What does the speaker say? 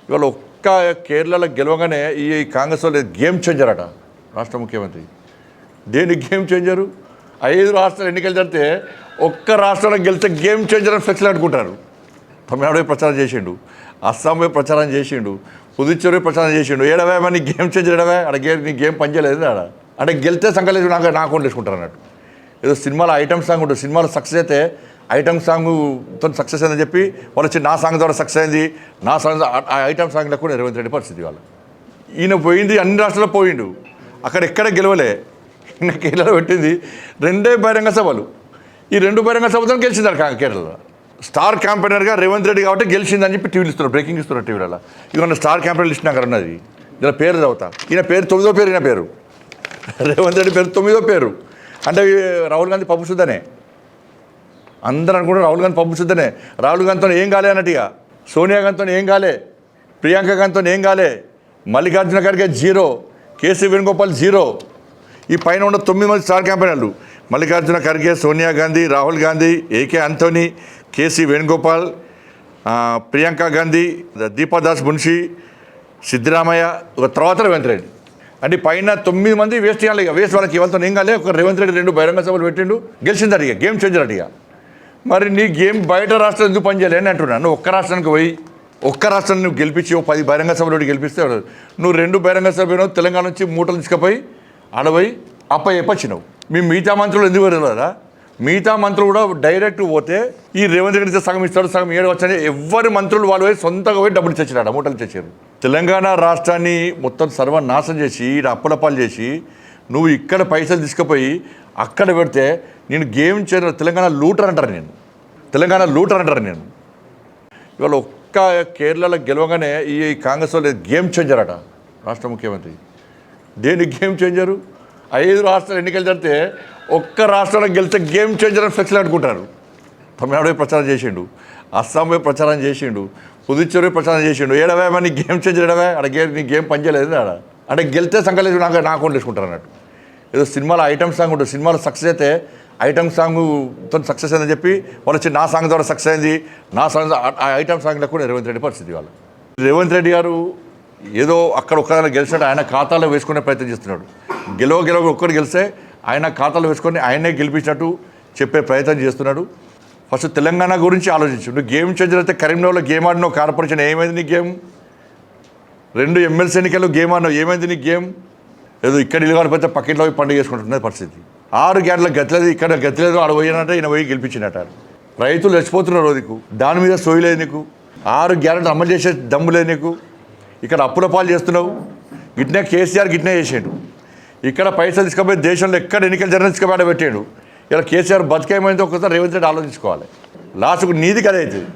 ఇవాళ ఒక్క కేరళలో గెలవగానే ఈ కాంగ్రెస్ వాళ్ళు గేమ్ చేంజర్ అట రాష్ట్ర ముఖ్యమంత్రి. దేని గేమ్ చేంజరు? 5 రాష్ట్రాలు ఎన్నికలు జరిగితే ఒక్క రాష్ట్రంలో గెలిస్తే గేమ్ చేంజర్ అని ఫ్లెక్స్లు అనుకుంటారు. తమిళనాడు ప్రచారం చేసిండు, అస్సాం పోయి ప్రచారం చేసిండు, పుదుచ్చేరి ప్రచారం చేసిండు. ఏడవే నీ గేమ్ చేంజర్ ఏడవే ఆడ నీ గేమ్ పనిచేయలేదు ఆడ. అంటే గెలితే సంకలేదు నాకు అకౌంట్ వేసుకుంటారు అన్నట్టు. ఏదో సినిమాలో ఐటమ్ సాంగ్ ఉంటుంది, సినిమాలో సక్సెస్ అయితే ఐటమ్ సాంగ్తో సక్సెస్ అయిందని చెప్పి వాళ్ళు వచ్చి నా సాంగ్ ద్వారా సక్సెస్ అయింది, నా సాంగ్ ఆ ఐటమ్ సాంగ్లో కూడా రేవంత్ రెడ్డి పరిస్థితి వాళ్ళు. ఈయన పోయింది అన్ని రాష్ట్రాల్లో పోయిండు, అక్కడ ఎక్కడ గెలవలే. ఈయన కేరళలో పెట్టింది 2 బహిరంగ సభలు. ఈ 2 బహిరంగ సభతో గెలిచింది కేరళలో. స్టార్ క్యాంపెయినర్గా రేవంత్ రెడ్డి కాబట్టి గెలిచిందని చెప్పి టీవీలు ఇస్తున్నారు, బ్రేకింగ్ ఇస్తున్నారు టీవీలలో. ఇవన్న స్టార్ క్యాంపెయినర్ లిస్ట్ నాకు ఉన్నది, ఇలా పేరు చదువుతా. ఈయన పేరు 9వ పేరు, ఈయన పేరు రేవంత్ రెడ్డి పేరు 9వ పేరు. అంటే రాహుల్ గాంధీ పప్పు శుద్ధనే, అందరూ అనుకుంటారు రాహుల్ గాంధీ పప్పు శుద్ధనే. రాహుల్ గాంధీతో ఏం కాలే అన్నట్టుగా, సోనియా గాంధీతో ఏం కాలే, ప్రియాంక గాంధీతో ఏం కాలే, మల్లికార్జున ఖర్గే 0, కేసీ వేణుగోపాల్ 0. ఈ పైన ఉన్న 9 మంది స్టార్ క్యాంపెయినర్లు మల్లికార్జున ఖర్గే, సోనియా గాంధీ, రాహుల్ గాంధీ, ఏకే ఆంటోనీ, కేసీ వేణుగోపాల్, ప్రియాంక గాంధీ, దీపాదాస్ మున్షి, సిద్ధరామయ్య, ఒక తర్వాత రేవంత్ రెడ్డి. అంటే పైన 9 మంది వేస్ట్ చేయాలి. ఇక వేస్ట్ వాళ్ళకి ఇవాళతో ఏం కాలే. ఒక రేవంత్ రెడ్డి 2 బహిరంగ సభలు పెట్టిండు, గెలిచింది అడిగా, గేమ్ చేంజర్ అడిగా. మరి నీ గేమ్ బయట రాష్ట్రం ఎందుకు పనిచేయలేని అంటున్నాను. నువ్వు ఒక్క రాష్ట్రానికి పోయి ఒక్క రాష్ట్రాన్ని నువ్వు గెలిపించి 10 బహిరంగ సభలు గెలిపిస్తే నువ్వు 2 బహిరంగ సభలు తెలంగాణ నుంచి మూటలు తీసుకుపోయి ఆడపోయి అప్పచ్చినావు. మీ మిగతా మంత్రులు ఎందుకు వెళ్ళదా? మిగతా మంత్రులు కూడా డైరెక్ట్ పోతే ఈ రేవంత్ రెడ్డి సగం ఇస్తాడు, సగం 7 వచ్చాయి. ఎవరి మంత్రులు వాళ్ళు పోయి సొంతంగా పోయి డబ్బులు తెచ్చినాడు, మూటలు తెచ్చారు. తెలంగాణ రాష్ట్రాన్ని మొత్తం సర్వనాశనం చేసి ఇక్కడ అప్పులపాలు చేసి నువ్వు ఇక్కడ పైసలు తీసుకుపోయి అక్కడ పెడితే నేను గేమ్ చేసిన తెలంగాణ లూటర్ అంటారు, తెలంగాణ లూటర్ అంటారు నేను. ఇవాళ ఒక్క కేరళలో గెలవగానే ఈ కాంగ్రెస్ వాళ్ళు గేమ్ చేంజర్ అట రాష్ట్ర ముఖ్యమంత్రి. దేని గేమ్ చేంజరు? 5 రాష్ట్రాలు ఎన్నికలు జరిగితే ఒక్క రాష్ట్రంలో గెలిస్తే గేమ్ చేంజర్ అని ఫ్లెక్స్లు అనుకుంటారు. తమిళనాడు ప్రచారం చేసిండు, అస్సాం పోయి ప్రచారం చేసిండు, పుదుచ్చేరి ప్రచారం చేసిండు. ఏడవే నీ గేమ్ చేంజర్ ఏడవే ఆడ నీ గేమ్ పనిచేయలేదు ఆడ. అంటే గెలితే సంకలేదు నాకు అకౌంట్ వేసుకుంటారు అన్నట్టు. ఏదో సినిమాలో ఐటమ్ సాంగ్ ఉంటుంది, సినిమాలో సక్సెస్ అయితే ఐటమ్ సాంగ్తో సక్సెస్ అయిందని చెప్పి వాళ్ళు వచ్చి నా సాంగ్ ద్వారా సక్సెస్ అయింది, నా సాంగ్ ఆ ఐటమ్ సాంగ్లో కూడా రేవంత్ రెడ్డి పరిస్థితి వాళ్ళు. రేవంత్ రెడ్డి గారు ఏదో అక్కడ ఒక్కదాన్ని గెలిచినట్టు ఆయన ఖాతాలో వేసుకునే ప్రయత్నం చేస్తున్నాడు. గెలవ ఒక్కరు గెలిస్తే ఆయన ఖాతాలో వేసుకొని ఆయనే గెలిపించినట్టు చెప్పే ప్రయత్నం చేస్తున్నాడు. ఫస్ట్ తెలంగాణ గురించి ఆలోచించు. నువ్వు గేమ్ చేంజర్ అయితే కరీంనగర్లో గేమ్ ఆడినావు, కార్పొరేషన్ ఏమైంది నీ గేమ్? 2 ఎమ్మెల్సీ ఎన్నికల్లో గేమ్ ఆడినావు, ఏమైంది నీ గేమ్? ఏదో ఇక్కడ ఇల్లు కాకపోతే పక్కింట్లో పోయి పండుగ చేసుకుంటున్నది పరిస్థితి. 6 గ్యారెంటీలకు గతిలేదు, ఇక్కడ గతిలేదు, ఆడ పోయినట్టే ఈయన పోయి గెలిపించినట్టు. రైతులు చచ్చిపోతున్నారు నీకు, దాని మీద సోయి లేదు నీకు. 6 గ్యారెంటీలు అమలు చేసే దమ్ము లేదు నీకు. ఇక్కడ అప్పుల పాలు చేస్తున్నావు. గిట్నే కేసీఆర్ గిట్నే చేసాడు. ఇక్కడ పైసలు తీసుకుపోయి దేశంలో ఎక్కడ ఎన్నికలు జరిగిన తీసుకుపోయి పెట్టాడు. ఇలా కేసీఆర్ బతికేమైందో ఒకసారి రేవంత్ రెడ్డి ఆలోచించుకోవాలి. లాస్ట్కు నీది కదా అవుతుంది.